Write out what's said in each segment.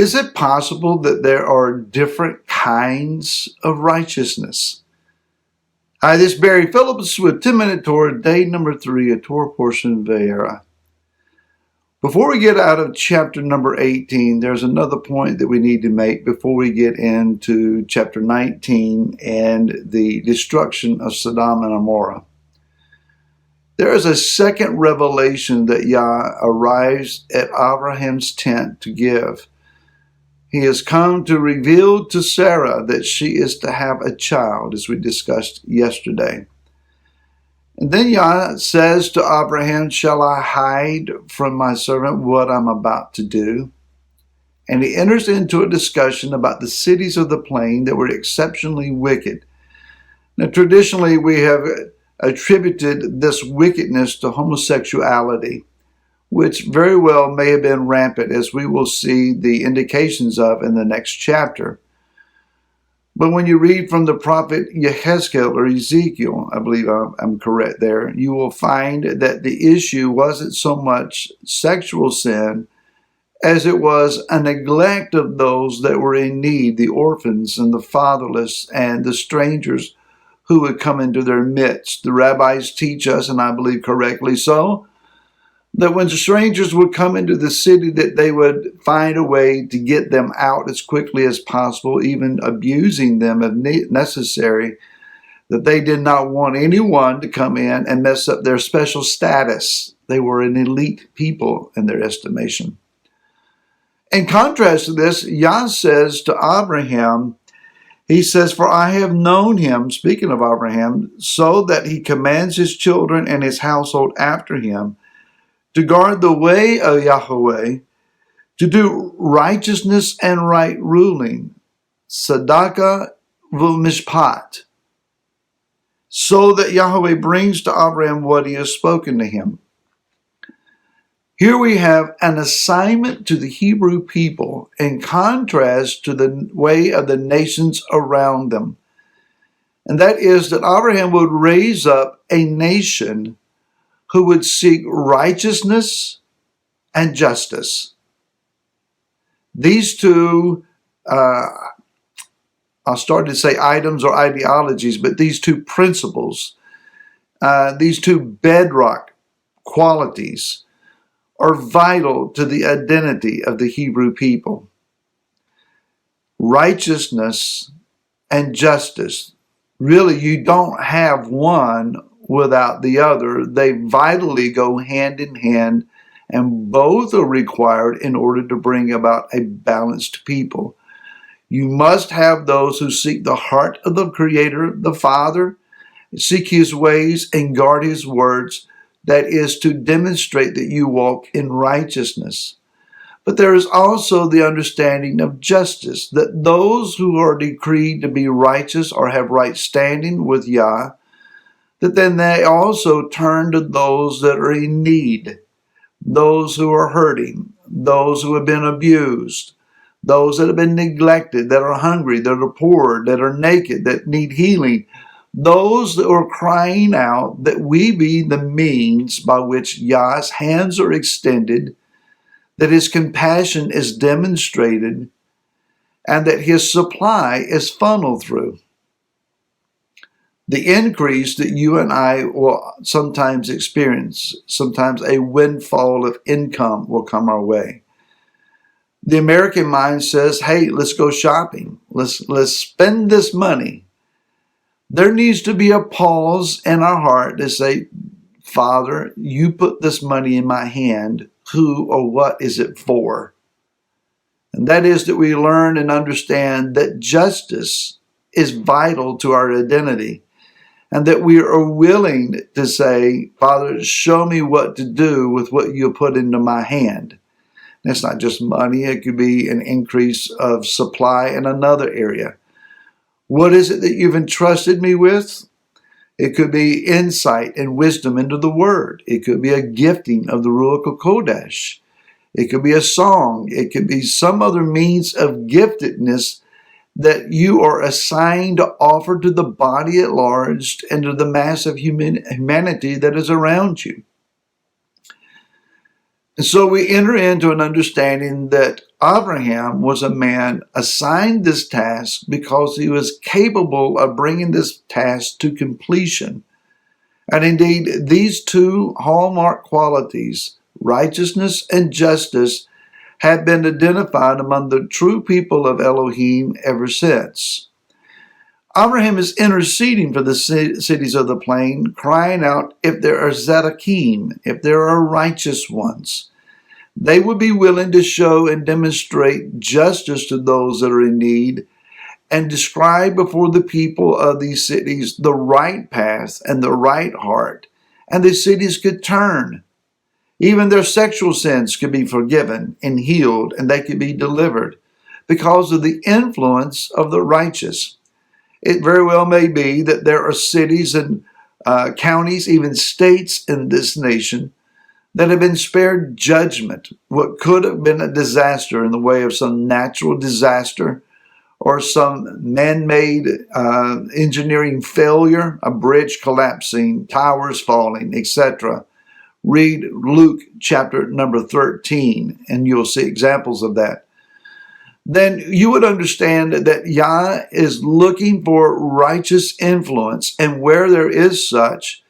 Is it possible that there are different kinds of righteousness? Hi, this is Barry Phillips with 10-Minute Torah, day number 3, a Torah portion Vayera. Before we get out of chapter number 18, there's another point that we need to make before we get into chapter 19 and the destruction of Sodom and Gomorrah. There is a second revelation that Yah arrives at Abraham's tent to give. He has come to reveal to Sarah that she is to have a child, as we discussed yesterday. And then Yah says to Abraham, "Shall I hide from my servant what I'm about to do?" And he enters into a discussion about the cities of the plain that were exceptionally wicked. Now, traditionally, we have attributed this wickedness to homosexuality, which very well may have been rampant, as we will see the indications of in the next chapter. But when you read from the prophet Yehezkel or Ezekiel, I believe I'm correct there, you will find that the issue wasn't so much sexual sin as it was a neglect of those that were in need, the orphans and the fatherless and the strangers who would come into their midst. The rabbis teach us, and I believe correctly so, that when strangers would come into the city, that they would find a way to get them out as quickly as possible, even abusing them if necessary, that they did not want anyone to come in and mess up their special status. They were an elite people in their estimation. In contrast to this, Yah says to Abraham, he says, "For I have known him," speaking of Abraham, "so that he commands his children and his household after him, to guard the way of Yahweh, to do righteousness and right ruling, tzedakah v'mishpat, so that Yahweh brings to Abraham what he has spoken to him." Here we have an assignment to the Hebrew people in contrast to the way of the nations around them. And that is that Abraham would raise up a nation who would seek righteousness and justice. These two, I'll start to say items or ideologies, but these two principles, these two bedrock qualities are vital to the identity of the Hebrew people. Righteousness and justice. Really, you don't have one without the other. They vitally go hand in hand, and both are required in order to bring about a balanced people. You must have those who seek the heart of the Creator, the Father, seek His ways and guard His words. That is to demonstrate that you walk in righteousness. But there is also the understanding of justice, that those who are decreed to be righteous or have right standing with Yah, that then they also turn to those that are in need, those who are hurting, those who have been abused, those that have been neglected, that are hungry, that are poor, that are naked, that need healing, those that are crying out that we be the means by which Yah's hands are extended, that His compassion is demonstrated, and that His supply is funneled through. The increase that you and I will sometimes experience, sometimes a windfall of income will come our way. The American mind says, "Hey, let's go shopping. Let's spend this money." There needs to be a pause in our heart to say, "Father, you put this money in my hand. Who or what is it for?" And that is that we learn and understand that justice is vital to our identity, and that we are willing to say, "Father, show me what to do with what you put into my hand." And it's not just money. It could be an increase of supply in another area. What is it that you've entrusted me with? It could be insight and wisdom into the Word. It could be a gifting of the Ruach HaKodesh. It could be a song. It could be some other means of giftedness that you are assigned to offer to the body at large and to the mass of humanity that is around you. And so we enter into an understanding that Abraham was a man assigned this task because he was capable of bringing this task to completion. And indeed, these two hallmark qualities, righteousness and justice, have been identified among the true people of Elohim ever since. Abraham is interceding for the cities of the plain, crying out, if there are Zedekim, if there are righteous ones, they would be willing to show and demonstrate justice to those that are in need and describe before the people of these cities the right path and the right heart, and the cities could turn. Even their sexual sins could be forgiven and healed, and they could be delivered because of the influence of the righteous. It very well may be that there are cities and counties, even states in this nation that have been spared judgment, what could have been a disaster in the way of some natural disaster or some man-made engineering failure, a bridge collapsing, towers falling, etc. Read Luke chapter number 13, and you'll see examples of that. Then you would understand that Yah is looking for righteous influence, and where there is such,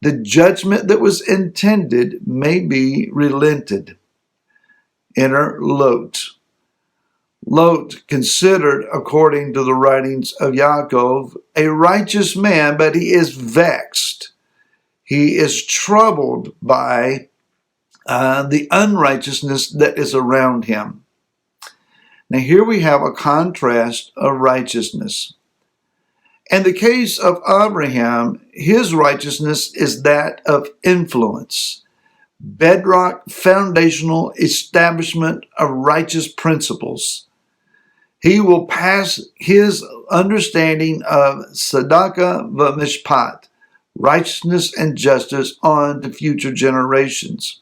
the judgment that was intended may be relented. Enter Lot. Lot, considered, according to the writings of Yaakov, a righteous man, but he is vexed. He is troubled by the unrighteousness that is around him. Now here we have a contrast of righteousness. In the case of Abraham, his righteousness is that of influence, bedrock, foundational establishment of righteous principles. He will pass his understanding of tzedakah v'mishpat, righteousness and justice, on to future generations.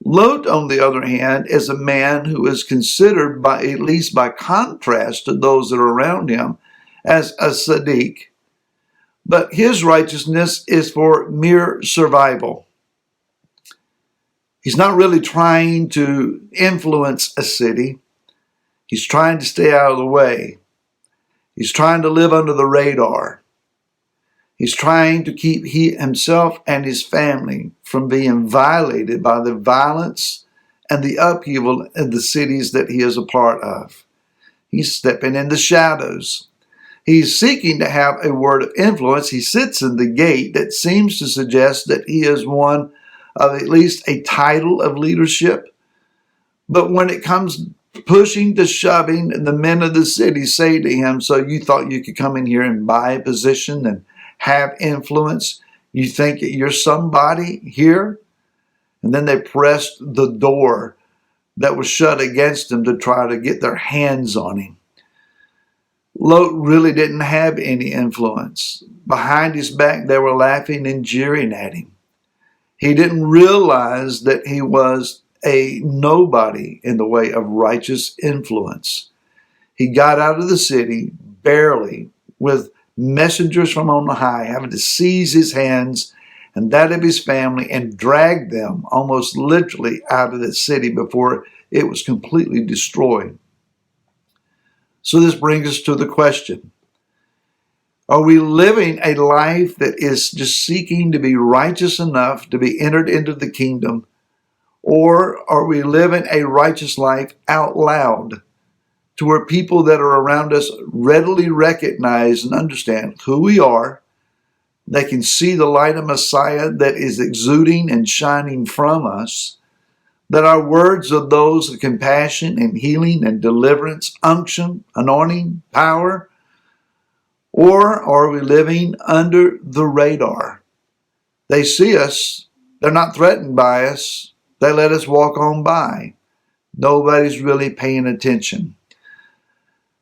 Lot, on the other hand, is a man who is considered, by at least by contrast to those that are around him, as a tzaddik. But his righteousness is for mere survival. He's not really trying to influence a city. He's trying to stay out of the way. He's trying to live under the radar. He's trying to keep himself and his family from being violated by the violence and the upheaval in the cities that he is a part of. He's stepping in the shadows. He's seeking to have a word of influence. He sits in the gate that seems to suggest that he is one of at least a title of leadership. But when it comes pushing to shoving, the men of the city say to him, so you thought you could come in here and buy a position and have influence? You think you're somebody here? And then they pressed the door that was shut against him to try to get their hands on him. Lot really didn't have any influence. Behind his back, they were laughing and jeering at him. He didn't realize that he was a nobody in the way of righteous influence. He got out of the city barely, with messengers from on high having to seize his hands and that of his family and drag them almost literally out of the city before it was completely destroyed. So this brings us to the question: are we living a life that is just seeking to be righteous enough to be entered into the kingdom, or are we living a righteous life out loud to where people that are around us readily recognize and understand who we are? They can see the light of Messiah that is exuding and shining from us, that our words are those of compassion and healing and deliverance, unction, anointing, power? Or are we living under the radar? They see us. They're not threatened by us. They let us walk on by. Nobody's really paying attention.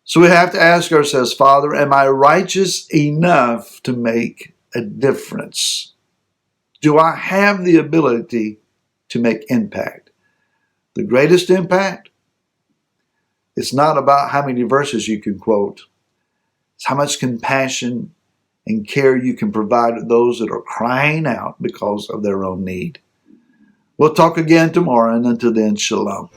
So we have to ask ourselves, Father, am I righteous enough to make a difference? Do I have the ability to make impact? The greatest impact? It's not about how many verses you can quote. It's how much compassion and care you can provide to those that are crying out because of their own need. We'll talk again tomorrow, and until then, shalom.